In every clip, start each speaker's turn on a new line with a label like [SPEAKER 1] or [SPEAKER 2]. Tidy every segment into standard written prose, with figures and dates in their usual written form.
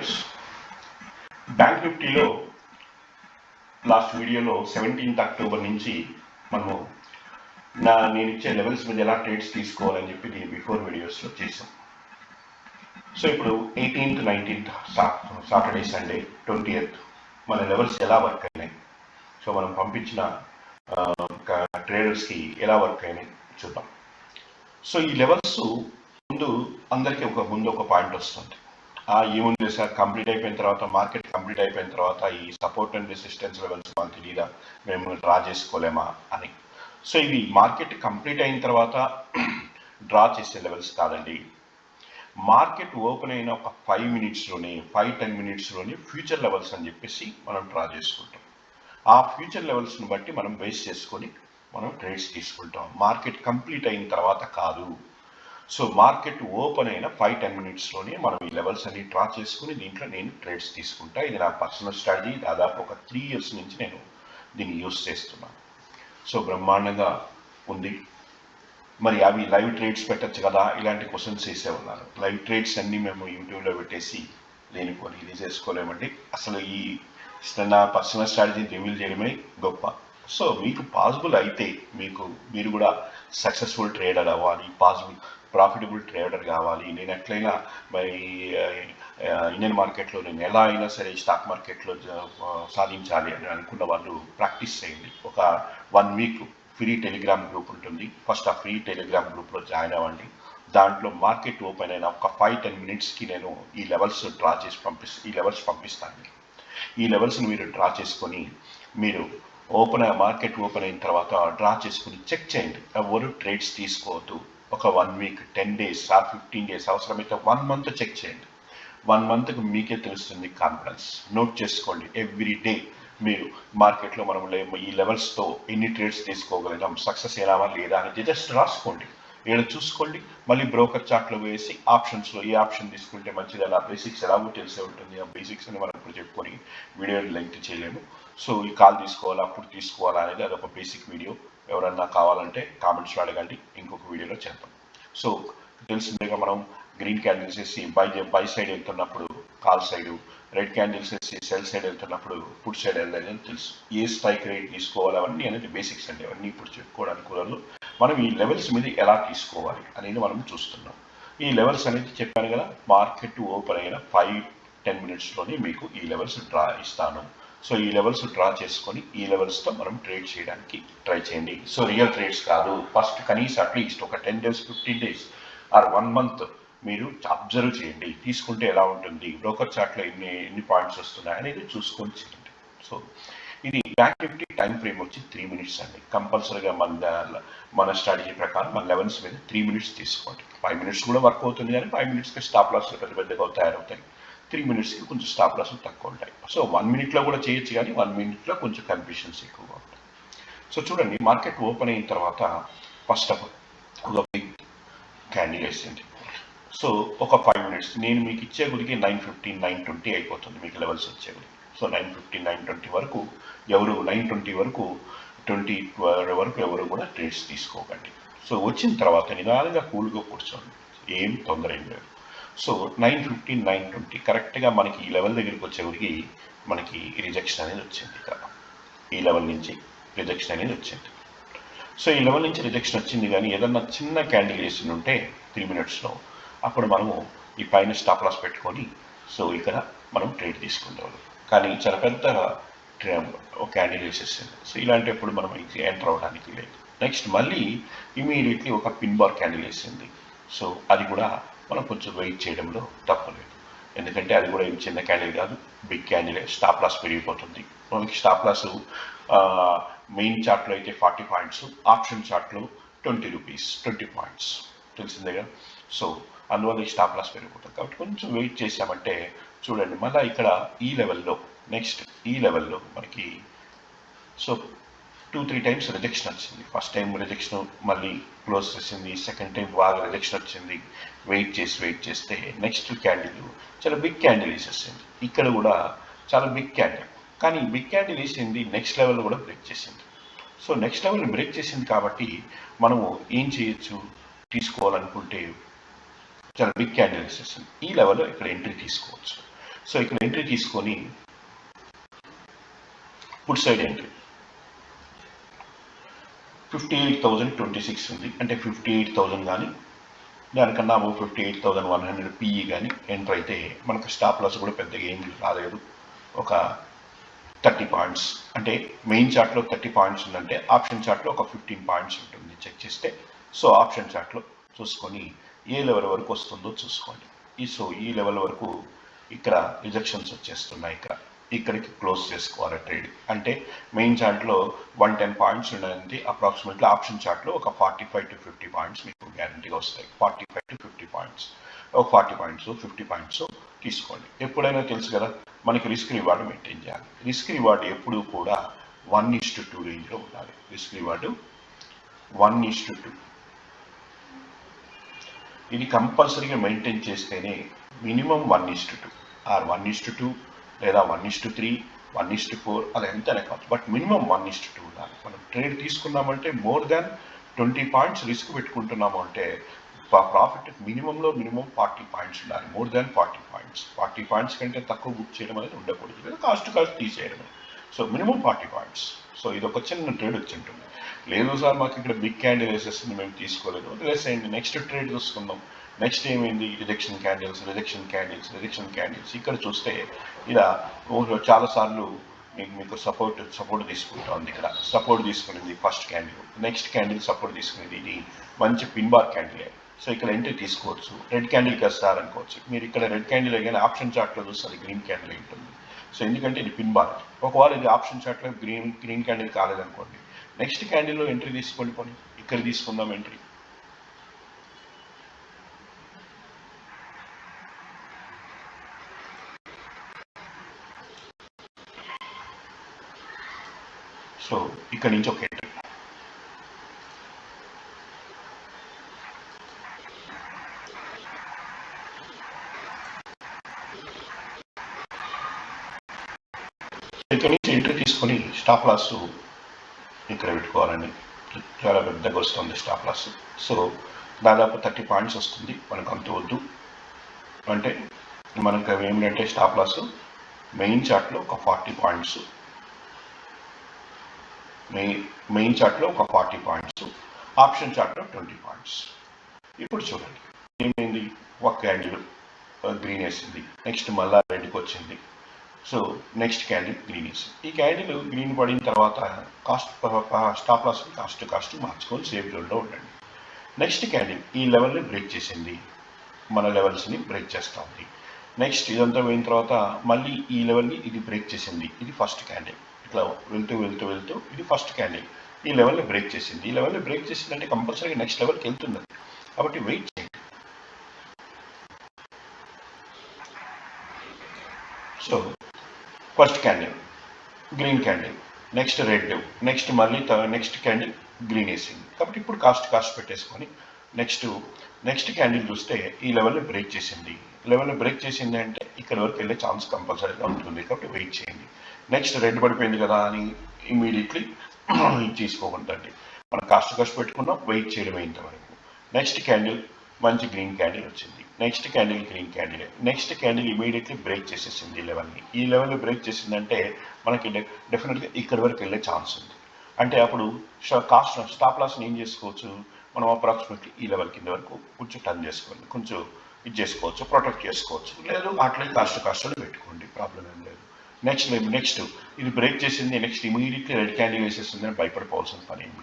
[SPEAKER 1] Traders, bank నిఫ్టీలో last వీడియోలో 17th October నుంచి మనము నేను ఇచ్చే లెవెల్స్ మీద ఎలా ట్రేడ్స్ తీసుకోవాలని చెప్పి దీని బిఫోర్ వీడియోస్లో చేసాం. సో ఇప్పుడు 18th 19th Saturday Sunday 20th మన లెవెల్స్ ఎలా వర్క్ అయినాయి, సో మనం పంపించిన ట్రేడర్స్కి ఎలా వర్క్ అయినాయి చూద్దాం. సో ఈ లెవెల్స్ అందరికీ ఒక పాయింట్ వస్తుంది, ఏముంది సార్ కంప్లీట్ అయిపోయిన తర్వాత, మార్కెట్ కంప్లీట్ అయిపోయిన తర్వాత ఈ సపోర్ట్ అండ్ రెసిస్టెన్స్ లెవెల్స్ మాకు తెలియదా, మేము డ్రా చేసుకోలేమా అని. సో ఇవి మార్కెట్ కంప్లీట్ అయిన తర్వాత డ్రా చేసే లెవెల్స్ కాదండి. మార్కెట్ ఓపెన్ అయిన ఒక 5-10 మినిట్స్లోనే ఫ్యూచర్ లెవెల్స్ అని చెప్పేసి మనం డ్రా చేసుకుంటాం. ఆ ఫ్యూచర్ లెవెల్స్ని బట్టి మనం బేస్ చేసుకొని మనం ట్రేడ్స్ తీసుకుంటాం. మార్కెట్ కంప్లీట్ అయిన తర్వాత కాదు. సో మార్కెట్ ఓపెన్ అయిన 5-10 మినిట్స్లోనే మనం ఈ లెవెల్స్ అన్ని డ్రా చేసుకుని దీంట్లో నేను ట్రేడ్స్ తీసుకుంటా. ఇది నా పర్సనల్ స్ట్రాటజీ. దాదాపు ఒక 3 years నుంచి నేను దీన్ని యూస్ చేస్తున్నాను. సో బ్రహ్మాండంగా ఉంది. మరి అవి లైవ్ ట్రేడ్స్ పెట్టచ్చు కదా, ఇలాంటి క్వశ్చన్స్ వేసే ఉన్నారు. లైవ్ ట్రేడ్స్ అన్నీ మేము యూట్యూబ్లో పెట్టేసి దేనికొని ఇది చేసుకోలేమండి. అసలు నా పర్సనల్ స్ట్రాటజీని రివీల్ చేయడమే గొప్ప. సో మీకు పాసిబుల్ అయితే మీరు కూడా సక్సెస్ఫుల్ ట్రేడర్ అవ్వాలి, ప్రాఫిటబుల్ ట్రేడర్ కావాలి. నేను ఎట్లయినా మరి ఇండియన్ మార్కెట్లో నేను ఎలా అయినా సరే స్టాక్ మార్కెట్లో సాధించాలి అని అనుకున్న వాళ్ళు ప్రాక్టీస్ చేయండి. ఒక 1 week ఫ్రీ టెలిగ్రామ్ గ్రూప్ ఉంటుంది. ఫస్ట్ ఆ ఫ్రీ టెలిగ్రామ్ గ్రూప్లో జాయిన్ అవ్వండి. దాంట్లో మార్కెట్ ఓపెన్ అయిన ఒక 5-10 మినిట్స్కి నేను ఈ లెవెల్స్ డ్రా చేసి పంపిస్తాను. ఈ లెవెల్స్ని మీరు డ్రా చేసుకొని మీరు మార్కెట్ ఓపెన్ అయిన తర్వాత డ్రా చేసుకుని చెక్ చేయండి. ఎవరు ట్రేడ్స్ తీసుకోవద్దు. ఒక 1 week 10 days ఆర్ 15 days అవసరమైతే 1 month చెక్ చేయండి. 1 monthకు మీకే తెలుస్తుంది కాన్ఫిడెన్స్. నోట్ చేసుకోండి. ఎవ్రీ డే మీరు మార్కెట్లో మనం ఈ లెవెల్స్తో ఎన్ని ట్రేడ్స్ తీసుకోగలిగాం, సక్సెస్ అయినామా లేదా అనేది జస్ట్ రాసుకోండి. ఏదో చూసుకోండి. మళ్ళీ బ్రోకర్ చార్ట్లో వేసి ఆప్షన్స్లో ఏ ఆప్షన్ తీసుకుంటే మంచిది, అలా బేసిక్స్ ఎలాగో తెలిసే ఉంటుంది. ఆ బేసిక్స్ అని మనం ఇప్పుడు చెప్పుకొని వీడియో లెంగ్త్ చేయలేము. సో ఈ కాల్ తీసుకోవాలా, అప్పుడు తీసుకోవాలా అనేది అదొక బేసిక్ వీడియో. ఎవరన్నా కావాలంటే కామెంట్స్లో అడగండి, ఇంకొక వీడియోలో చేద్దాం. సో తెలిసిందేగా, మనం గ్రీన్ క్యాండిల్స్ వేసి బై సైడ్ వెళ్తున్నప్పుడు కాల్ సైడు, రెడ్ క్యాండిల్స్ వేసి సెల్ సైడ్ వెళ్తున్నప్పుడు పుట్ సైడ్ వెళ్ళాలని తెలుసు. ఏ స్ట్రైక్ రేట్ తీసుకోవాలి అవన్నీ అనేది బేసిక్స్ అండి. అవన్నీ ఇప్పుడు చెప్పుకోవడానికి కుదరదు. మనం ఈ లెవెల్స్ మీద ఎలా తీసుకోవాలి అనేది మనం చూస్తున్నాం. ఈ లెవెల్స్ అనేది చెప్పాను కదా, మార్కెట్ ఓపెన్ అయిన 5-10 మినిట్స్లోనే మీకు ఈ లెవెల్స్ డ్రా ఇస్తాను. సో ఈ లెవెల్స్ డ్రా చేసుకొని ఈ లెవెల్స్తో మనం ట్రేడ్ చేయడానికి ట్రై చేయండి. సో రియల్ ట్రేడ్స్ కాదు, ఫస్ట్ కనీసం అట్లీస్ట్ ఒక 10 days 15 days ఆర్ 1 month మీరు అబ్జర్వ్ చేయండి. తీసుకుంటే ఎలా ఉంటుంది, బ్రోకర్ చార్ట్లో ఎన్ని పాయింట్స్ వస్తున్నాయి అనేది చూసుకొని చేయండి. సో ఇది బ్యాంక్ నిఫ్టీ టైం ఫ్రేమ్ వచ్చి 3 minutes అండి. కంపల్సరీగా మన స్ట్రాటజీ ప్రకారం మన లెవెల్స్ మీద 3 minutes తీసుకోండి. 5 minutes కూడా వర్క్ అవుతుంది, కానీ 5 minutesకి స్టాప్ లాస్లు పెద్దగా తయారవుతాయి. 3 minutesకి కొంచెం స్టాప్ లాస్లు తక్కువ ఉంటాయి. సో 1 minute కూడా చేయొచ్చు, కానీ 1 minute కొంచెం కన్ఫ్యూషన్స్ ఎక్కువగా ఉంటాయి. సో చూడండి, మార్కెట్ ఓపెన్ అయిన తర్వాత ఫస్ట్ ఆఫ్ ఆల్ ఒక బిగ్ క్యాండిల్ వేసింది. సో ఒక 5 minutes నేను మీకు ఇచ్చే గురికి 9:15 9:20 అయిపోతుంది మీకు లెవెల్స్ వచ్చే గురికి. సో 9:15 9:20 వరకు 9:20 వరకు 20 వరకు ఎవరు కూడా ట్రేడ్స్ తీసుకోకండి. సో వచ్చిన తర్వాత నిదానంగా కూల్గా కూర్చోండి, ఏం తొందర ఏం లేదు. సో 9:15 9:20 కరెక్ట్గా మనకి ఈ లెవెల్ దగ్గరికి వచ్చేవరికి మనకి రిజెక్షన్ అనేది వచ్చింది. ఇక్కడ ఈ లెవెల్ నుంచి రిజెక్షన్ అనేది వచ్చింది. సో ఈ లెవెల్ నుంచి రిజెక్షన్ వచ్చింది, కానీ ఏదన్నా చిన్న క్యాండిల్ వేసి ఉంటే 3 minutesలో అప్పుడు మనము ఈ పైన స్టాప్ లాస్ పెట్టుకొని సో ఇక్కడ మనం ట్రేడ్ తీసుకుంటాం. కానీ చాలా పెద్ద క్యాండిల్ వేసేసింది. సో ఇలాంటప్పుడు మనం ఎంటర్ అవ్వడానికి లేదు. నెక్స్ట్ మళ్ళీ ఇమీడియట్లీ ఒక పిన్ బార్ క్యాండిల్ వేసింది. సో అది కూడా మనం కొంచెం వెయిట్ చేయడంలో తప్పలేదు, ఎందుకంటే అది కూడా ఏం చిన్న క్యాండిల్ కాదు, బిగ్ క్యాండిలే. స్టాప్ లాస్ పెరిగిపోతుంది. మనకి స్టాప్ లాస్ మెయిన్ చార్ట్లో అయితే 40 points, ఆప్షన్ చార్ట్లో 20 rupees 20 points తెలిసిందేగా. సో అందువల్ల ఈ స్టాప్ లాస్ పెరిగిపోతుంది. కాబట్టి కొంచెం వెయిట్ చేసామంటే చూడండి, మళ్ళీ ఇక్కడ ఈ లెవెల్లో నెక్స్ట్ ఈ లెవెల్లో మనకి సో 2-3 times రిజెక్షన్ వచ్చింది. ఫస్ట్ టైం రిజెక్షన్ మళ్ళీ క్లోజ్ చేసింది, సెకండ్ టైం బాగా రిజెక్షన్ వచ్చింది. వెయిట్ చేస్తే నెక్స్ట్ క్యాండిల్ చాలా బిగ్ క్యాండిల్ వేసేసింది. ఇక్కడ కూడా చాలా బిగ్ క్యాండిల్, కానీ బిగ్ క్యాండిల్ వేసింది నెక్స్ట్ లెవెల్లో కూడా బ్రేక్ చేసింది. సో నెక్స్ట్ లెవెల్ బ్రేక్ చేసింది కాబట్టి మనము ఏం చేయొచ్చు, తీసుకోవాలనుకుంటే చాలా బిగ్ క్యాండిల్ వేసేసింది. ఈ లెవెల్లో ఇక్కడ ఎంట్రీ తీసుకోవచ్చు. సో ఇక్కడ ఎంట్రీ తీసుకొని పుట్ సైడ్ ఎంట్రీ 58,026 ఉంది, అంటే 58,000 కానీ దానికన్నా 58,100 పిఈ కానీ ఎంటర్ అయితే మనకు స్టాప్ లాస్ కూడా పెద్దగా ఏం రాలేదు. ఒక 30 పాయింట్స్, అంటే మెయిన్ చార్ట్లో 30 పాయింట్స్ ఉందంటే ఆప్షన్ చార్ట్లో ఒక 15 పాయింట్స్ ఉంటుంది చెక్ చేస్తే. సో ఆప్షన్ చార్ట్లో చూసుకొని ఏ లెవెల్ వరకు వస్తుందో చూసుకోండి. ఈ లెవెల్ వరకు ఇక్కడ రిజెక్షన్స్ వచ్చేస్తున్నాయి. ఇక్కడికి క్లోజ్ చేసుకోవాలి ట్రేడ్. అంటే మెయిన్ చార్ట్లో 110 పాయింట్స్ ఉన్నది, అప్రాక్సిమేట్లీ ఆప్షన్ చార్ట్లో ఒక 45 to 50 పాయింట్స్ మీకు గ్యారంటీగా వస్తాయి. 45 to 50 పాయింట్స్, ఒక 40 పాయింట్స్ 50 పాయింట్స్ తీసుకోండి. ఎప్పుడైనా తెలుసు కదా మనకి రిస్క్ రివార్డ్ మెయింటైన్ చేయాలి. రిస్క్ రివార్డ్ ఎప్పుడు కూడా 1:2 రేంజ్లో ఉండాలి. Risk reward 1:2. ఇది కంపల్సరీగా మెయింటైన్ చేస్తేనే మినిమం 1:2 ఆర్ 1:2 లేదా 1:3, 1:4 అలా ఎంతనే కావచ్చు, బట్ మినిమం 1:2 ఉండాలి. మనం ట్రేడ్ తీసుకున్నామంటే మోర్ దాన్ 20 పాయింట్స్ రిస్క్ పెట్టుకుంటున్నాము అంటే ప్రాఫిట్ మినిమంలో మినిమం 40 పాయింట్స్ ఉండాలి. More than 40 points. 40 పాయింట్స్ కంటే తక్కువ బుక్ చేయడం అనేది ఉండకూడదు, లేదా కాస్ట్ తీసేయడమే. So minimum 40 points. సో ఇది ఒక చిన్న ట్రేడ్ వచ్చి ఉంటుంది. లేదు సార్ మాకు ఇక్కడ బిగ్ క్యాండిల్ వేసేస్తుంది మేము తీసుకోలేదు, వదిలేసేయండి, నెక్స్ట్ ట్రేడ్ చూసుకుందాం. నెక్స్ట్ ఏమైంది, రిజెక్షన్ క్యాండిల్స్. ఇక్కడ చూస్తే ఇలా చాలాసార్లు మీకు సపోర్ట్ తీసుకుంటుంది. ఇక్కడ సపోర్ట్ తీసుకునేది first candle, next candle support తీసుకునేది ఇది మంచి పిన్ బార్ క్యాండిల్. సో ఇక్కడ ఎంట్రీ తీసుకోవచ్చు. రెడ్ క్యాండిల్ సార్ అనుకోవచ్చు. మీరు ఇక్కడ రెడ్ క్యాండిల్ కానీ ఆప్షన్ చార్ట్లో చూస్తే అది గ్రీన్ క్యాండిల్ ఉంటుంది. సో ఎందుకంటే ఇది పిన్ బార్. ఒకవేళ ఇది ఆప్షన్ చార్ట్లో గ్రీన్ క్యాండిల్ కాలేదనుకోండి, నెక్స్ట్ క్యాండిల్లో ఎంట్రీ తీసుకోండి. పోనీ ఇక్కడ తీసుకుందాం ఎంట్రీ. సో ఇక్కడ నుంచి ఒక ఎంట్రీ. ఇక్కడ నుంచి ఎంట్రీ తీసుకొని స్టాప్ లాస్ ఇక్కడ పెట్టుకోవాలని, చాలా పెద్దగా వస్తుంది స్టాప్ లాస్. సో దాదాపు 30 పాయింట్స్ వస్తుంది. మనకు అంత వద్దు. అంటే మనకు ఏమిటంటే స్టాప్ లాస్ మెయిన్ చార్ట్లో ఒక 40 పాయింట్స్, మెయిన్ చార్ట్లో ఒక 40 పాయింట్స్, ఆప్షన్ చార్ట్లో 20 పాయింట్స్. ఇప్పుడు చూడండి ఏమైంది, ఒక క్యాండిల్ గ్రీన్ వేసింది, నెక్స్ట్ మళ్ళా రెడ్కి వచ్చింది. సో నెక్స్ట్ క్యాండిల్ గ్రీన్ వేసింది. ఈ క్యాండిల్ గ్రీన్ పడిన తర్వాత స్టాప్ లాస్ కాస్ట్ మార్చుకొని సేఫ్ జోన్లో ఉండండి. నెక్స్ట్ క్యాండిల్ ఈ లెవెల్ని బ్రేక్ చేసింది, మన లెవెల్స్ని బ్రేక్ చేస్తూ ఉంది. నెక్స్ట్ ఇదంతా పోయిన తర్వాత మళ్ళీ ఈ లెవెల్ని ఇది బ్రేక్ చేసింది. ఇది ఫస్ట్ క్యాండిల్. ఇట్లా వెళ్తూ ఇది ఫస్ట్ క్యాండిల్ ఈ లెవెల్ని బ్రేక్ చేసింది. ఈ లెవెల్ని బ్రేక్ చేసిందంటే కంపల్సరీగా నెక్స్ట్ లెవెల్కి వెళ్తుంది. కాబట్టి వెయిట్ చేయండి. So first candle green candle, next red, next మళ్ళీ నెక్స్ట్ క్యాండిల్ గ్రీన్ వేసింది. కాబట్టి ఇప్పుడు కాస్ట్ పెట్టేసుకొని నెక్స్ట్ క్యాండిల్ చూస్తే ఈ లెవెల్ని బ్రేక్ చేసింది. లెవెల్ని బ్రేక్ చేసింది అంటే ఇక్కడ వరకు వెళ్ళే ఛాన్స్ కంపల్సరీగా ఉంటుంది. కాబట్టి వెయిట్ చేయండి. నెక్స్ట్ రెడ్ పడిపోయింది కదా అని ఇమీడియట్లీ తీసుకోకుండండి. మనం కాస్ట్ పెట్టుకున్నాం, వెయిట్ చేయడం ఇంతవరకు. నెక్స్ట్ క్యాండిల్ మంచి గ్రీన్ క్యాండిల్ వచ్చింది. Next candle green candle, next candle immediately break చేసేసింది ఈ లెవెల్ని. ఈ లెవెల్ని బ్రేక్ చేసిందంటే మనకి డెఫినెట్గా ఇక్కడి వరకు వెళ్ళే ఛాన్స్ ఉంది. అంటే అప్పుడు స్టాప్ లాస్ని ఏం చేసుకోవచ్చు, మనం అప్రాక్సిమేట్లీ ఈ లెవెల్ కింద వరకు కొంచెం టర్న్ చేసుకోండి, కొంచెం ఇది చేసుకోవచ్చు, ప్రొటెక్ట్ చేసుకోవచ్చు. లేదు అట్లే కాస్ట్ పెట్టుకోండి, ప్రాబ్లం ఏం లేదు. నెక్స్ట్ ఇది బ్రేక్ చేసింది, నెక్స్ట్ ఇమీడియట్లీ రెడ్ క్యాండిల్ వేసేస్తుంది అని భయపడిపోవాల్సిన పని ఏం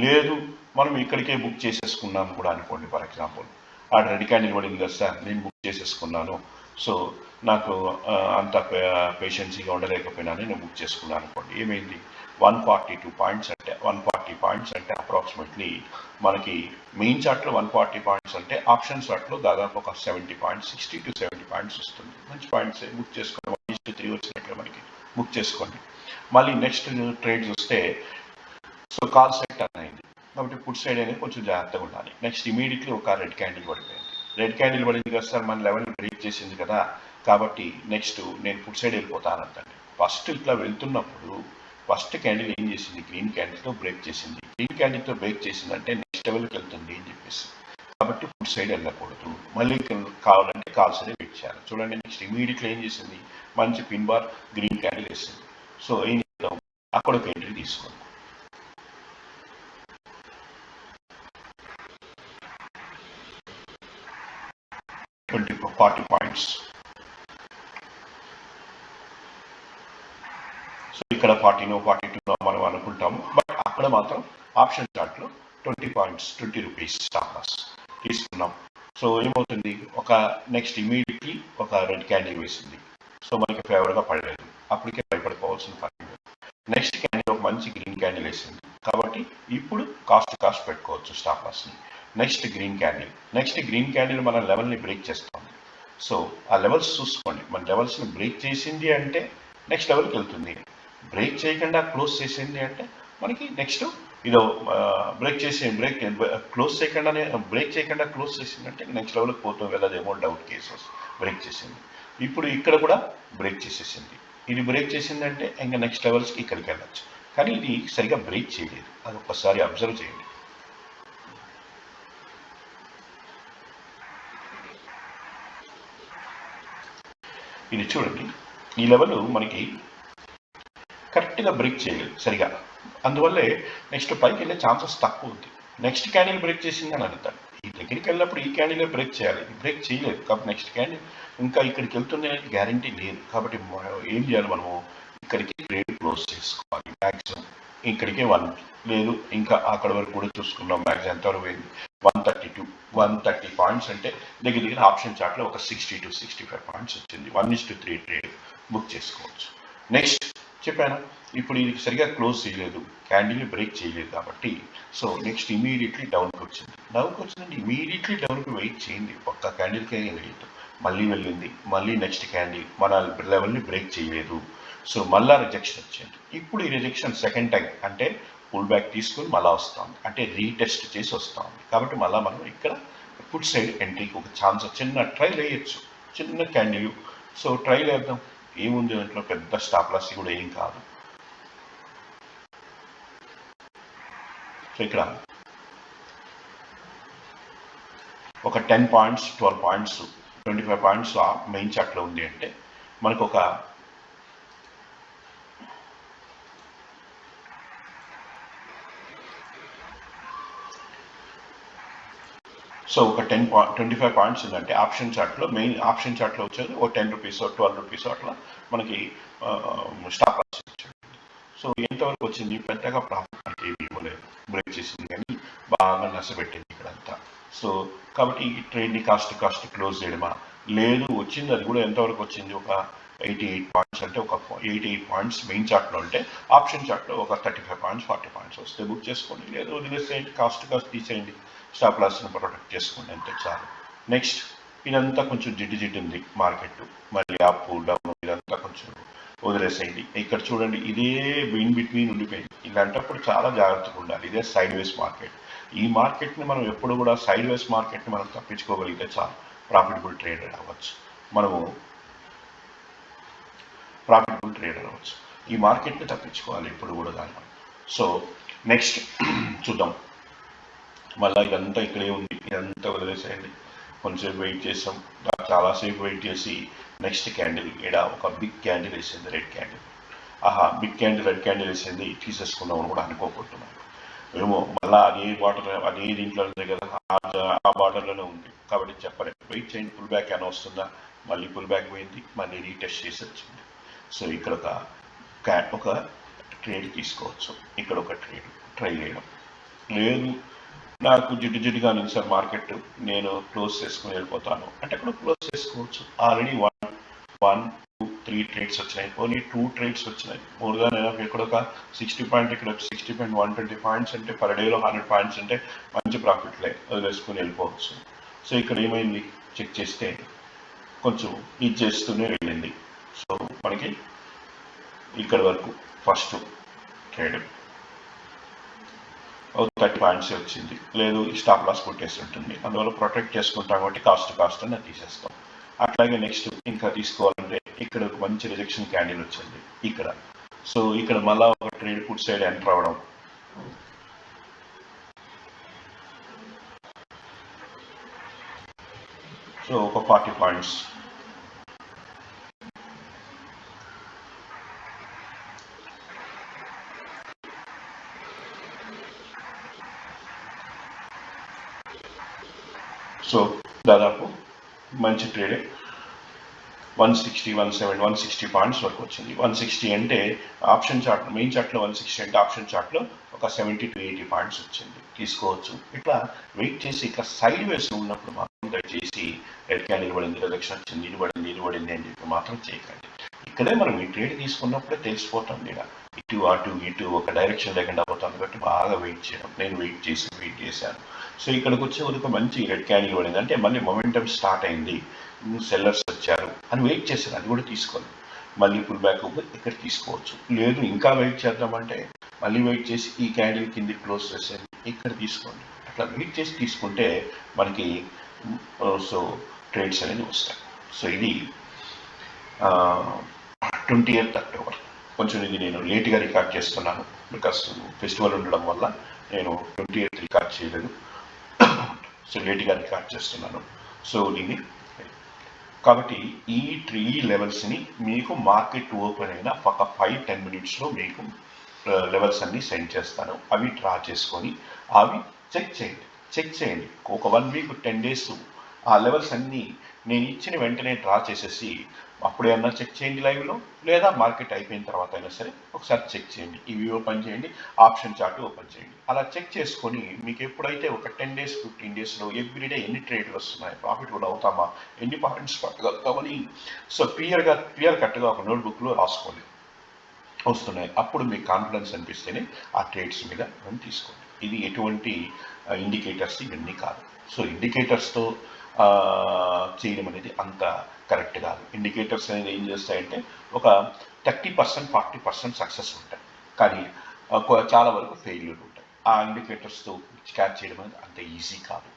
[SPEAKER 1] లేదు. మనం ఇక్కడికే బుక్ చేసేసుకున్నాం కూడా అనుకోండి. ఫర్ ఎగ్జాంపుల్ ఆ రెడ్ క్యాండిల్ పడింది కదా సార్, నేను బుక్ చేసేసుకున్నాను, సో నాకు అంత పేషెన్సీగా ఉండలేకపోయినా నేను బుక్ చేసుకున్నాను అనుకోండి. ఏమైంది, 140 పాయింట్స్ అంటే అప్రాక్సిమేట్లీ మనకి మెయిన్ చార్ట్లో 140 పాయింట్స్ అంటే ఆప్షన్ చార్ట్లో దాదాపు ఒక 70 పాయింట్స్, 60 to 70 పాయింట్స్ వస్తుంది. మంచి పాయింట్స్ బుక్ చేసుకోండి. 1:3 వచ్చినట్లు మనకి బుక్ చేసుకోండి. మళ్ళీ నెక్స్ట్ ట్రేడ్ చూస్తే సో కాల్ సెట్ అయింది. కాబట్టి పుట్ సైడ్ అనేది కొంచెం జాగ్రత్తగా ఉండాలి. నెక్స్ట్ ఇమీడియట్లీ ఒక రెడ్ క్యాండిల్ పడిపోయింది. రెడ్ క్యాండిల్ పడింది కదా సార్, మన లెవెల్ బ్రేక్ చేసింది కదా, కాబట్టి నెక్స్ట్ నేను పుట్ సైడ్ వెళ్ళిపోతానంటండి. ఫస్ట్ ఇట్లా వెళ్తున్నప్పుడు ఫస్ట్ క్యాండిల్ ఏం చేసింది, గ్రీన్ క్యాండిల్తో బ్రేక్ చేసింది. గ్రీన్ క్యాండిల్తో బ్రేక్ చేసిందంటే నెక్స్ట్ లెవెల్కి వెళ్తుంది అని చెప్పేసి. కాబట్టి ఫుడ్ సైడ్ వెళ్ళకూడదు. మళ్ళీ కావాలంటే కాల్స్ని వెయిట్ చేయాలి. చూడండి, నెక్స్ట్ ఇమీడియట్లీ ఏం చేసింది, మంచి పిన్ బార్ గ్రీన్ క్యాండిల్ వేసింది. సో ఏం చేద్దాం, అక్కడ ఒక ఎంట్రీ తీసుకోండి. 40 పాయింట్స్. సో ఇక్కడ 40 42 మనం అనుకుంటాము, బట్ అక్కడ మాత్రం ఆప్షన్ చార్ట్లో 20 పాయింట్స్ 20 రూపీస్ స్టాప్ లాస్ తీసుకున్నాం. సో ఏమవుతుంది, ఒక నెక్స్ట్ ఇమీడియట్లీ ఒక రెడ్ క్యాండిల్ వేసింది. సో మనకి ఫేవర్గా పడలేదు, అప్పటికే భయపడిపోవాల్సిన పని లేదు. నెక్స్ట్ క్యాండిల్ ఒక మంచి గ్రీన్ క్యాండిల్ వేసింది, కాబట్టి ఇప్పుడు కాస్ట్ పెట్టుకోవచ్చు స్టాప్ లాస్ని. నెక్స్ట్ గ్రీన్ క్యాండిల్ మన లెవెల్ని బ్రేక్ చేస్తాం. సో ఆ లెవెల్స్ చూసుకోండి, మన లెవెల్స్ని బ్రేక్ చేసింది అంటే నెక్స్ట్ లెవెల్కి వెళ్తుంది. బ్రేక్ చేయకుండా క్లోజ్ చేసింది అంటే మనకి నెక్స్ట్ ఇదో బ్రేక్ చేయకుండా క్లోజ్ చేసిందంటే నెక్స్ట్ లెవెల్కి పోతూ వెళ్ళదేమో డౌట్ కేసెస్. బ్రేక్ చేసింది, ఇప్పుడు ఇక్కడ కూడా బ్రేక్ చేసేసింది. ఇది బ్రేక్ చేసిందంటే ఇంకా నెక్స్ట్ లెవెల్స్కి ఇక్కడికి వెళ్ళచ్చు. కానీ ఇది సరిగా బ్రేక్ చేయలేదు, అది ఒక్కసారి అబ్జర్వ్ చేయండి. ఇది చూడండి, ఈ లెవెల్ మనకి కరెక్ట్గా బ్రేక్ చేయలేదు సరిగా, అందువల్లే నెక్స్ట్ పైకి వెళ్ళే ఛాన్సెస్ తక్కువ ఉంది. నెక్స్ట్ క్యాండిల్ బ్రేక్ చేసిందని అడుగుతాను, ఈ దగ్గరికి వెళ్ళినప్పుడు ఈ క్యాండిలే బ్రేక్ చేయాలి, బ్రేక్ చేయలేదు కాబట్టి నెక్స్ట్ క్యాండిల్ ఇంకా ఇక్కడికి వెళ్తుంది అనేది గ్యారంటీ లేదు. కాబట్టి ఏం చేయాలి, మనము ఇక్కడికి ట్రేడ్ క్లోజ్ చేసుకోవాలి. మ్యాక్సిమం ఇక్కడికే 1 లేదు, ఇంకా అక్కడ వరకు కూడా చూసుకున్నాం. మ్యాక్సిమం ఎంతవరకు పోయింది, 130 పాయింట్స్ అంటే దగ్గర ఆప్షన్ చార్ట్లో ఒక 60 to 65 పాయింట్స్ వచ్చింది. 1:3 ట్రేడ్ బుక్ చేసుకోవచ్చు. నెక్స్ట్ చెప్పాను, ఇప్పుడు ఇది సరిగా క్లోజ్ చేయలేదు, క్యాండిల్ని బ్రేక్ చేయలేదు కాబట్టి సో నెక్స్ట్ ఇమీడియట్లీ డౌన్కి వచ్చిందండి. ఇమీడియట్లీ డౌన్కి వెయిట్ చేయండి, ఒక్క క్యాండిల్కే లేదు. మళ్ళీ వెళ్ళింది, మళ్ళీ నెక్స్ట్ క్యాండిల్ మన లెవెల్ని బ్రేక్ చేయలేదు. సో మళ్ళీ రిజెక్షన్ వచ్చింది. ఇప్పుడు ఈ రిజెక్షన్ సెకండ్ టైం అంటే పుల్ బ్యాక్ తీసుకుని మళ్ళీ వస్తుంది, అంటే రీటెస్ట్ చేసి వస్తుంది. కాబట్టి మళ్ళీ మనం ఇక్కడ ఫుడ్ సైడ్ ఎంట్రీకి ఒక ఛాన్స్, చిన్న ట్రైల్ వేయచ్చు, చిన్న క్యాండిల్. సో ట్రైల్ వేద్దాం, ఏముంది దాంట్లో, పెద్ద స్టాప్ లాస్ కూడా ఏం కాదు. సో ఇక్కడ ఒక 10 పాయింట్స్ 12 పాయింట్స్ 25 పాయింట్స్ మెయిన్ చార్ట్లో ఉంది అంటే మనకు ఒక సో ఒక 25 పాయింట్స్ ఉందంటే ఆప్షన్ చార్ట్లో, మెయిన్ ఆప్షన్ చార్ట్లో వచ్చేది ఒక 10 రూపీస్ 12 రూపీస్ అట్లా మనకి స్టాప్ లాస్ వచ్చేది. సో ఎంతవరకు వచ్చింది, పెద్దగా ప్రాఫిట్ అంటే ఏమి ఇవ్వలేదు, బ్రేక్ చేసింది కానీ బాగా నష్టపెట్టింది ఇక్కడంతా. సో కాబట్టి ఈ ట్రేడ్ని కాస్ట్ క్లోజ్ చేయడమా లేదు, వచ్చింది అది కూడా ఎంతవరకు వచ్చింది, ఒక 88 పాయింట్స్ అంటే ఒక 88 పాయింట్స్ మెయిన్ చార్ట్లో ఉంటే ఆప్షన్ చార్ట్లో ఒక 35 పాయింట్స్ 40 పాయింట్స్ వస్తే బుక్ చేసుకోండి, లేదు వదిలేసేయండి, కాస్ట్ తీసేయండి, స్టాప్ లాస్ని ప్రొటెక్ట్ చేసుకోండి, అంతే చాలు. నెక్స్ట్ ఇదంతా కొంచెం జిడ్డు ఉంది మార్కెట్, మళ్ళీ అప్ డౌన్ ఇదంతా కొంచెం వదిలేసేయండి. ఇక్కడ చూడండి, ఇదే ఇన్ బిట్వీన్ ఉండిపోయింది. ఇలాంటప్పుడు చాలా జాగ్రత్తగా ఉండాలి. ఇదే సైడ్ వేస్ మార్కెట్. ఈ మార్కెట్ని మనం ఎప్పుడు కూడా సైడ్ వేస్ మార్కెట్ని మనం తప్పించుకోగలిగితే చాలు, ప్రాఫిటబుల్ ట్రేడర్ అవ్వచ్చు. ఈ మార్కెట్ని తప్పించుకోవాలి ఎప్పుడు కూడా దాన్ని. సో నెక్స్ట్ చూద్దాం, మళ్ళీ ఇదంతా ఇక్కడే ఉంది, ఇదంతా వదిలేసేయండి. కొంచెంసేపు వెయిట్ చేసాం, చాలాసేపు వెయిట్ చేసి నెక్స్ట్ క్యాండిల్ ఇక్కడ ఒక బిగ్ క్యాండిల్ వేసింది, red candle. Big candle red candle వేసింది, తీసేసుకుందామని కూడా అనుకోకుంటున్నాను. ఏమో మళ్ళీ అదే దీంట్లో ఉంది కదా, ఆ బార్డర్లోనే ఉంది కాబట్టి చెప్పలేదు. వెయిట్ చేయండి, పుల్ బ్యాక్ అని వస్తుందా, మళ్ళీ పుల్ బ్యాక్ పోయింది, మళ్ళీ రీటెస్ట్ చేసి వచ్చింది. సో ఇక్కడ ఒక ట్రేడ్ తీసుకోవచ్చు, ఇక్కడ ఒక ట్రై చేయడం లేదు. నాకు జిడ్డుగా ఉంది సార్ మార్కెట్, నేను క్లోజ్ చేసుకుని వెళ్ళిపోతాను అంటే అక్కడ క్లోజ్ చేసుకోవచ్చు. ఆల్రెడీ 1 2 3 ట్రేడ్స్ వచ్చినాయి, ఓన్లీ 2 ట్రేడ్స్ వచ్చినాయి. మోర్గా నేను ఇక్కడ ఒక 60 పాయింట్, ఇక్కడ 60.120 పాయింట్స్ అంటే పర్ డేలో 100 పాయింట్స్ అంటే మంచి ప్రాఫిట్లే, వదిలేసుకుని వెళ్ళిపోవచ్చు. సో ఇక్కడ ఏమైంది చెక్ చేస్తే కొంచెం ఇది చేస్తూనే వెళ్ళింది. సో మనకి ఇక్కడ వరకు ఫస్ట్ ట్రేడ్ 30 పాయింట్స్ వచ్చింది, లేదు స్టాప్ లాస్ కొట్టేసి ఉంటుంది, అందువల్ల ప్రొటెక్ట్ చేసుకుంటాం కాబట్టి కాస్ట్ అని తీసేస్తాం. అట్లాగే నెక్స్ట్ ఇంకా తీసుకోవాలంటే ఇక్కడ ఒక మంచి రిజెక్షన్ క్యాండిల్ వచ్చింది ఇక్కడ. సో ఇక్కడ మళ్ళా ఒక ట్రేడ్ పుట్ సైడ్ ఎంటర్ అవ్వడం, సో ఒక 40 పాయింట్స్. సో దాదాపు మంచి ట్రేడే. 160, 170, 160 పాయింట్స్ వరకు వచ్చింది. 160 అంటే ఆప్షన్ చార్ట్, మెయిన్ చార్ట్లో 160 అంటే ఆప్షన్ చార్ట్లో ఒక 70 to 80 పాయింట్స్ వచ్చింది, తీసుకోవచ్చు. ఇట్లా వెయిట్ చేసి ఇట్లా సైడ్ వేస్ ఉన్నప్పుడు మాత్రం దయచేసి రెడ్ క్యాండిల్ పడింది, రిజెక్షన్ వచ్చింది, ఇది పడింది అని చెప్పి మాత్రం చేయకండి. ఇక్కడే మనం ఈ ట్రేడ్ తీసుకున్నప్పుడే తెలిసిపోతాం లేదా ఇటు ఇటు ఒక డైరెక్షన్ లేకుండా పోతాం కాబట్టి బాగా వెయిట్ చేయడం. నేను వెయిట్ చేశాను. సో ఇక్కడికి వచ్చే వరకు మంచి రెడ్ క్యాండిల్ పడింది అంటే మళ్ళీ మొమెంటం స్టార్ట్ అయింది, సెల్లర్స్ వచ్చారు అని వెయిట్ చేశాను, అది కూడా తీసుకోవాలి. మళ్ళీ పుల్ బ్యాక్ ఇక్కడ తీసుకోవచ్చు. లేదు ఇంకా వెయిట్ చేద్దామంటే మళ్ళీ వెయిట్ చేసి ఈ క్యాండిల్ కింది క్లోజ్ చేసేది ఇక్కడ తీసుకోండి. అట్లా వెయిట్ చేసి తీసుకుంటే మనకి సో ట్రేడ్స్ అనేది వస్తాయి. సో ఇది 28th అక్టోబర్. కొంచెం ఇది నేను లేట్గా రికార్డ్ చేస్తున్నాను, బికాస్ ఫెస్టివల్ ఉండడం వల్ల నేను 28th రికార్డ్ చేయలేదు. సో లేట్గా రికార్డ్ చేస్తున్నాను. సో దీన్ని కాబట్టి ఈ లెవెల్స్ని మీకు మార్కెట్ ఓపెన్ అయిన ఒక 5-10 మినిట్స్లో మీకు లెవెల్స్ అన్నీ సెండ్ చేస్తాను. అవి డ్రా చేసుకొని అవి చెక్ చేయండి. ఒక 1 వీక్ 10 డేస్ ఆ లెవెల్స్ అన్నీ నేను ఇచ్చిన వెంటనే డ్రా చేసేసి అప్పుడేమన్నా చెక్ చేయండి లైవ్లో, లేదా మార్కెట్ అయిపోయిన తర్వాత అయినా సరే ఒకసారి చెక్ చేయండి. ఇవి ఓపెన్ చేయండి, ఆప్షన్ చార్ట్ ఓపెన్ చేయండి. అలా చెక్ చేసుకొని మీకు ఎప్పుడైతే ఒక 10 డేస్ 15 డేస్లో ఎవ్రీడే ఎన్ని ట్రేడ్లు వస్తున్నాయి, ప్రాఫిట్ కూడా అవుతామా, ఎన్ని పాయింట్స్ పట్టగలుగుతామని సో క్లియర్ కట్గా ఒక నోట్బుక్లో రాసుకోండి. వస్తున్నాయి అప్పుడు మీకు కాన్ఫిడెన్స్ అనిపిస్తేనే ఆ ట్రేడ్స్ మీద మనం తీసుకోండి. ఇది ఎటువంటి ఇండికేటర్స్ ఇవన్నీ కాదు. సో ఇండికేటర్స్తో చేయడం అనేది అంత కరెక్ట్ కాదు. ఇండికేటర్స్ అనేది ఏం చేస్తాయంటే ఒక 30%, 40% సక్సెస్ ఉంటాయి, కానీ చాలా వరకు ఫెయిల్యూర్ ఉంటాయి. ఆ ఇండికేటర్స్తో క్యాచ్ చేయడం అనేది అంత ఈజీ కాదు.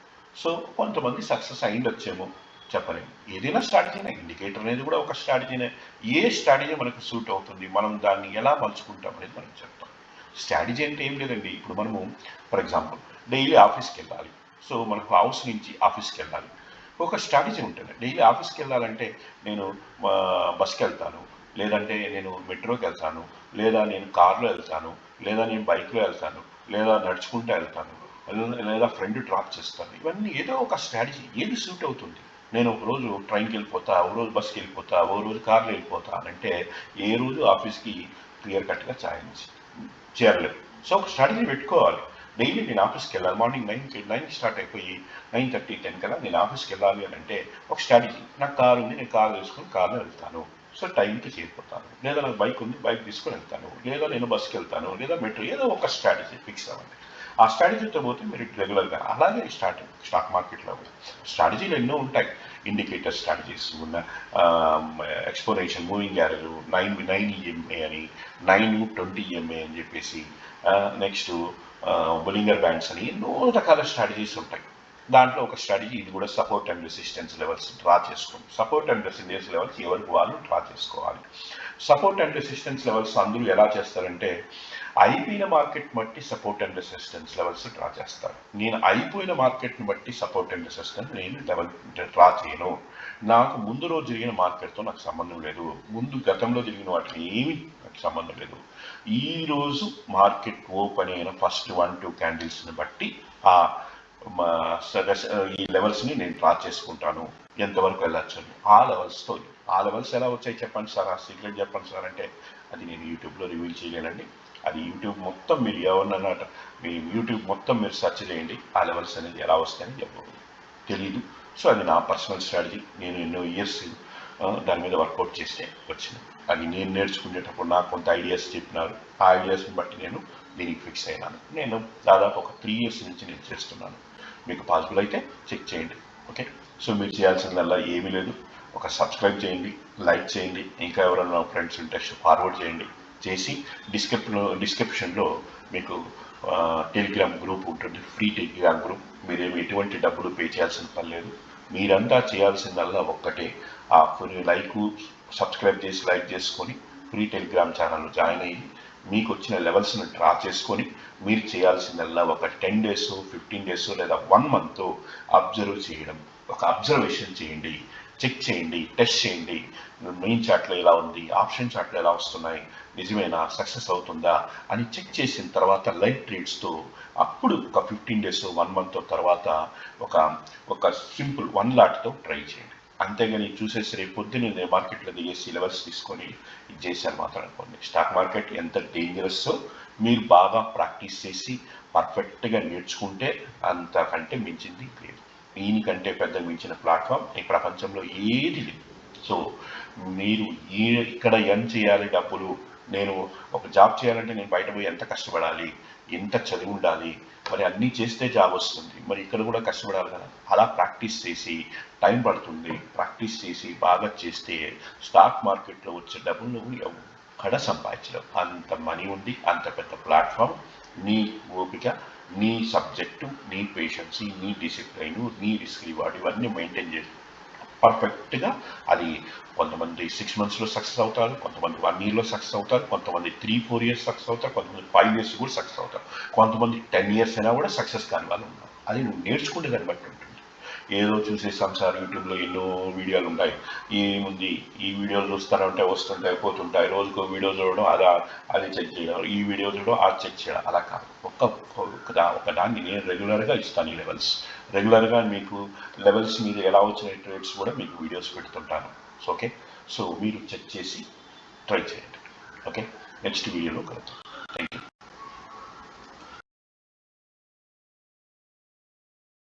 [SPEAKER 1] సో కొంతమంది సక్సెస్ అయ్యిండొచ్చేమో చెప్పలేము. ఏదైనా స్ట్రాటజీనే, ఇండికేటర్ అనేది కూడా ఒక స్ట్రాటజీనే. ఏ స్ట్రాటజీ మనకు సూట్ అవుతుంది, మనం దాన్ని ఎలా మలుచుకుంటాం అనేది మనం చెప్తాం. స్ట్రాటజీ అంటే ఏం లేదండి, ఇప్పుడు మనము ఫర్ ఎగ్జాంపుల్ డైలీ ఆఫీస్కి వెళ్ళాలి. సో మనకు హౌస్ నుంచి ఆఫీస్కి వెళ్ళాలి, ఒక స్ట్రాటజీ ఉంటుంది. డైలీ ఆఫీస్కి వెళ్ళాలంటే నేను బస్కి వెళ్తాను, లేదంటే నేను మెట్రోకి వెళ్తాను, లేదా నేను కార్లో వెళ్తాను, లేదా నేను బైక్లో వెళ్తాను, లేదా నడుచుకుంటూ వెళ్తాను, లేదా ఫ్రెండ్ డ్రాప్ చేస్తాను. ఇవన్నీ ఏదో ఒక స్ట్రాటజీ, ఏది సూట్ అవుతుంది. నేను ఒక రోజు ట్రైన్కి వెళ్ళిపోతా, ఒక రోజు బస్కి వెళ్ళిపోతా, ఒక రోజు కార్లో వెళ్ళిపోతా అంటే ఏ రోజు ఆఫీస్కి క్లియర్ కట్గా చేరలేదు. సో ఒక స్ట్రాటజీ పెట్టుకోవాలి. డైలీ నేను ఆఫీస్కి వెళ్ళాలి, మార్నింగ్ 9కి స్టార్ట్ అయిపోయి 9:30, 10 కల్లా నేను ఆఫీస్కి వెళ్ళాలి అని అంటే ఒక స్ట్రాటజీ. నాకు కారు ఉంది, నేను కారు తీసుకొని కార్లో వెళ్తాను, సో టైంకి చేరిపోతాను. లేదా నాకు బైక్ ఉంది, బైక్ తీసుకొని వెళ్తాను, లేదా నేను బస్కి వెళ్తాను, లేదా మెట్రో, ఏదో ఒక స్ట్రాటజీ ఫిక్స్ అవ్వండి. ఆ స్ట్రాటజీతో పోతే మీరు రెగ్యులర్గా. అలాగే స్టాక్ మార్కెట్లో కూడా స్ట్రాటజీలు ఎన్నో ఉంటాయి. ఇండికేటర్ స్ట్రాటజీస్ ఉన్న ఎక్స్పోనెన్షియల్ మూవింగ్ యావరేజ్ 9 EMA అని, 9-20 EMA అని చెప్పేసి, నెక్స్ట్ బొలింగర్ బ్యాండ్స్ అని ఎన్నో రకాల స్ట్రాటజీస్ ఉంటాయి. దాంట్లో ఒక స్ట్రాటజీ ఇది కూడా support and resistance levels draw చేసుకోండి. సపోర్ట్ అండ్ రెసిస్టెన్స్ లెవెల్స్ ఎవరికి వాళ్ళు డ్రా చేసుకోవాలి. సపోర్ట్ అండ్ రెసిస్టెన్స్ లెవెల్స్ అందరూ ఎలా చేస్తారంటే అయిపోయిన మార్కెట్ బట్టి support and resistance levels draw చేస్తారు. నేను అయిపోయిన మార్కెట్ని బట్టి సపోర్ట్ అండ్ రెసిస్టెన్స్ నేను లెవెల్ డ్రా చేయను. నాకు ముందు రోజు జరిగిన మార్కెట్తో నాకు సంబంధం లేదు, ముందు గతంలో జరిగిన వాటికి ఏమీ నాకు సంబంధం లేదు. ఈరోజు మార్కెట్ ఓపెన్ అయిన ఫస్ట్ 1-2 క్యాండిల్స్ని బట్టి ఈ లెవెల్స్ని నేను డ్రా చేసుకుంటాను, ఎంతవరకు వెళ్ళచ్చు. ఆ లెవెల్స్ ఎలా వచ్చాయి చెప్పండి సార్, ఆ సీక్రెట్ చెప్పండి సార్ అంటే అది నేను యూట్యూబ్లో రివీల్ చేయలేనండి. అది యూట్యూబ్ మొత్తం మీరు ఎవరినన్నా మీ యూట్యూబ్ మొత్తం మీరు సెర్చ్ చేయండి, ఆ లెవెల్స్ అనేది ఎలా వస్తాయని చెప్పదు, తెలీదు. సో అది నా పర్సనల్ స్ట్రాటజీ. నేను ఎన్నో ఇయర్స్ దాని మీద వర్కౌట్ చేస్తే వచ్చింది. అది నేను నేర్చుకునేటప్పుడు నాకు కొంత ఐడియాస్ చెప్పినారు, ఆ ఐడియాస్ని బట్టి నేను దీనికి ఫిక్స్ అయినాను. నేను దాదాపు ఒక 3 years నుంచి నేను చేస్తున్నాను. మీకు పాసిబుల్ అయితే చెక్ చేయండి. ఓకే, సో మీరు చేయాల్సిందల్లా ఏమీ లేదు, ఒక సబ్స్క్రైబ్ చేయండి, లైక్ చేయండి, ఇంకా ఎవరైనా ఫ్రెండ్స్ ఉంటే ఫార్వర్డ్ చేసి డిస్క్రిప్షన్లో మీకు టెలిగ్రామ్ గ్రూప్ ఉంటుంది, ఫ్రీ టెలిగ్రామ్ గ్రూప్. మీరేమి ఎటువంటి డబ్బులు పే చేయాల్సిన పని లేదు. మీరంతా చేయాల్సిందల్లా ఒక్కటే, ఆ సబ్స్క్రైబ్ చేసి లైక్ చేసుకొని ఫ్రీ టెలిగ్రామ్ ఛానల్లో జాయిన్ అయ్యి మీకు వచ్చిన లెవెల్స్ని డ్రా చేసుకొని మీరు చేయాల్సిందల్లా ఒక 10 days, 15 days లేదా 1 month అబ్జర్వ్ చేయడం. ఒక అబ్జర్వేషన్ చేయండి, చెక్ చేయండి, టెస్ట్ చేయండి. మెయిన్ చార్ట్లో ఎలా ఉంది, ఆప్షన్ చార్ట్లో ఎలా వస్తున్నాయి, నిజమేనా, సక్సెస్ అవుతుందా అని చెక్ చేసిన తర్వాత లైవ్ ట్రేడ్స్తో అప్పుడు ఒక 15 days 1 month తర్వాత ఒక ఒక సింపుల్ 1 lot ట్రై చేయండి. అంతేగాని చూసేసి రేపు పొద్దున్న మార్కెట్లో దిగేసి లెవెల్స్ తీసుకొని ఇది చేశారు మాత్రం అనుకోండి. స్టాక్ మార్కెట్ ఎంత డేంజరస్ మీరు బాగా ప్రాక్టీస్ చేసి పర్ఫెక్ట్గా నేర్చుకుంటే అంతకంటే మించింది లేదు. దీనికంటే పెద్ద మించిన ప్లాట్ఫామ్ ఈ ప్రపంచంలో ఏది లేదు. సో మీరు ఇక్కడ ఎర్న్ చేయాలి డబ్బులు, నేను ఒక జాబ్ చేయాలంటే నేను బయట పోయి ఎంత కష్టపడాలి, ఎంత చదివి ఉండాలి, మరి అన్నీ చేస్తే జాబ్ వస్తుంది, మరి ఇక్కడ కూడా కష్టపడాలి కదా. అలా ప్రాక్టీస్ చేసి టైం పడుతుంది, ప్రాక్టీస్ చేసి బాగా చేస్తే స్టాక్ మార్కెట్లో వచ్చే డబ్బులు ఎక్కడ సంపాదించడం. అంత మనీ ఉంది, అంత పెద్ద ప్లాట్ఫామ్. నీ ఓపిక, నీ సబ్జెక్టు, నీ పేషెన్సీ, నీ డిసిప్లైన్, నీ రిస్క్ రివార్డ్ ఇవన్నీ మెయింటైన్ చేసి పర్ఫెక్ట్గా అది కొంతమంది 6 monthsలో సక్సెస్ అవుతారు, కొంతమంది 1 yearలో సక్సెస్ అవుతారు, కొంతమంది 3-4 years సక్సెస్ అవుతారు, కొంతమంది 5 years కూడా సక్సెస్ అవుతారు, కొంతమంది 10 years అయినా కూడా సక్సెస్ కాని వాళ్ళు ఉన్నారు. అది నువ్వు నేర్చుకుంటే దాన్ని బట్టి ఉంటుంది. ఏదో చూసేసాం సార్, యూట్యూబ్లో ఎన్నో వీడియోలు ఉంటాయి, ఏముంది ఈ వీడియోలు చూస్తానంటే వస్తుంటాయి పోతుంటాయి, రోజుకో వీడియో చూడడం, అది చెక్ చేయడం, ఈ వీడియో చూడడం, అది చెక్ చేయడం, అలా కాదు. ఒక దాన్ని నేను రెగ్యులర్గా ఇస్తాను ఈ లెవెల్స్. రెగ్యులర్గా మీకు లెవెల్స్ మీద ఎలా వచ్చిన ట్రేడ్స్ కూడా మీకు వీడియోస్ పెడుతుంటాను. ఓకే, సో మీరు చెక్ చేసి ట్రై చేయండి. ఓకే, నెక్స్ట్ వీడియోలో కలుద్దాం. Thank you.